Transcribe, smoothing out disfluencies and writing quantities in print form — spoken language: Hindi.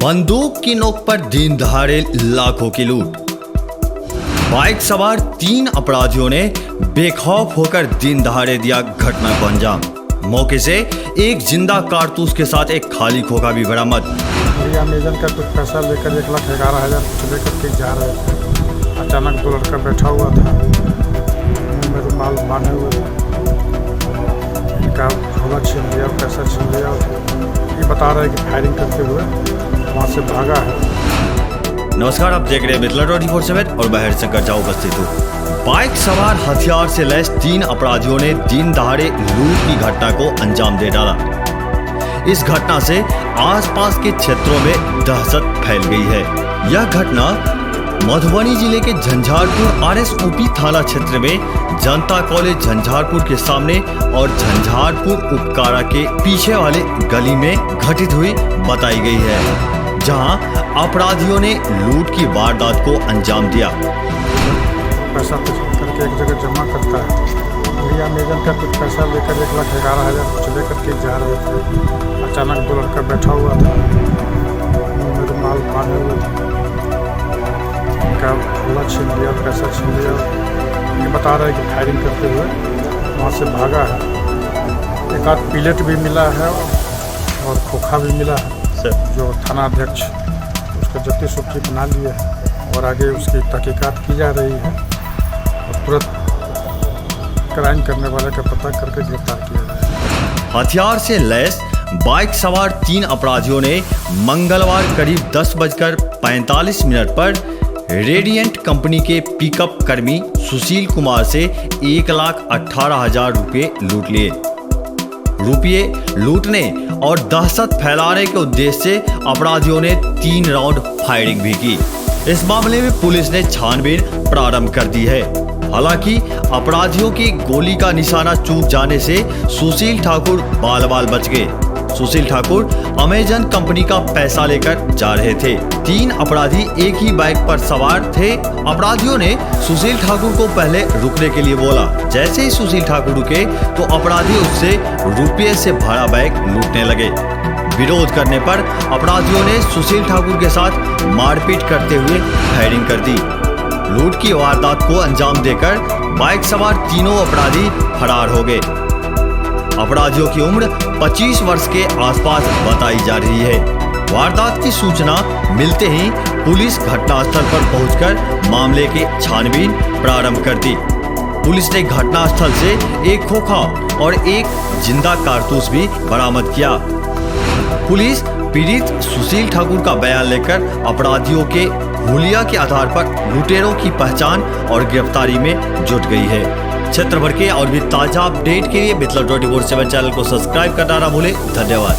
बंदूक की नोक पर दिन दहाड़े लाखों की लूट। बाइक सवार 3 अपराधियों ने बेखौफ होकर दिन दहाड़े दिया घटना को अंजाम। मौके से एक जिंदा कारतूस के साथ एक खाली खोखा भी बरामद। अमेजन का कुछ पैसा लेकर 1,11,000 कुछ लेकर के जा रहे थे। अचानक 2 लड़का बैठा हुआ था, मुंह में रुमाल बांधे हुए थे। इनका झोला छीन लिया, पैसा छीन लिया। ये बता रहे हैं कि फायरिंग करते हुए वहाँ से भागा है। नमस्कार, आप देख रहे हैं मिथिला 24/7 और बहर शंकर झा उपस्थित हूँ। बाइक सवार हथियार से लैस 3 अपराधियों ने दिन दहाड़े लूट की घटना को अंजाम दे डाला। इस घटना से आसपास के क्षेत्रों में दहशत फैल गई है। यह घटना मधुबनी जिले के झंझारपुर RSOP थाना क्षेत्र में जनता कॉलेज झंझारपुर के सामने और झंझारपुर उपकारा के पीछे वाले गली में घटित हुई बताई गई है, जहां अपराधियों ने लूट की वारदात को अंजाम दिया। पैसा करके एक जगह जमा करता है। भैया अमेजन का कुछ पैसा लेकर 1,11,000 कुछ लेकर के जा रहे थे। अचानक 2 लड़का बैठा हुआ था, मुंह में रुमाल बांधे हुए थे। इनका झोला छीन लिया, पैसा छीन लिया। ये बता रहे हैं कि फायरिंग करते हुए वहाँ से भागा है। एक आध पिलेट भी मिला है और खोखा भी मिला है, जो थाना अध्यक्ष उसका जब्ती सूची बना लिए है और आगे उसकी तहकीकात की जा रही है और तुरंत क्राइम करने वाले का पता करके गिरफ्तार किया जाए। हथियार से लैस बाइक सवार 3 अपराधियों ने मंगलवार करीब 10:45 पर रेडिएंट कंपनी के पिकअप कर्मी सुशील कुमार से 1,18,000 रुपये लूट लिए। रुपये लूटने और दहशत फैलाने के उद्देश्य से अपराधियों ने 3 राउंड फायरिंग भी की। इस मामले में पुलिस ने छानबीन प्रारंभ कर दी है। हालांकि अपराधियों की गोली का निशाना चूक जाने से सुशील ठाकुर बाल बाल बच गए। सुशील ठाकुर अमेजन कंपनी का पैसा लेकर जा रहे थे। 3 अपराधी एक ही बाइक पर सवार थे। अपराधियों ने सुशील ठाकुर को पहले रुकने के लिए बोला। जैसे ही सुशील ठाकुर रुके तो अपराधी उससे रुपये से भरा बाइक लूटने लगे। विरोध करने पर अपराधियों ने सुशील ठाकुर के साथ मारपीट करते हुए फायरिंग कर दी। लूट की वारदात को अंजाम देकर बाइक सवार तीनों अपराधी फरार हो गए। अपराधियों की उम्र 25 वर्ष के आसपास बताई जा रही है। वारदात की सूचना मिलते ही पुलिस घटनास्थल पर पहुंचकर मामले की छानबीन प्रारंभ कर दी। पुलिस ने घटनास्थल से एक खोखा और एक जिंदा कारतूस भी बरामद किया। पुलिस पीड़ित सुशील ठाकुर का बयान लेकर अपराधियों के हुलिया के आधार पर लुटेरों की पहचान और गिरफ्तारी में जुट गई है। क्षेत्र भर के और भी ताजा अपडेट के लिए मिथिला 24/7 चैनल को सब्सक्राइब करना ना भूलें। धन्यवाद।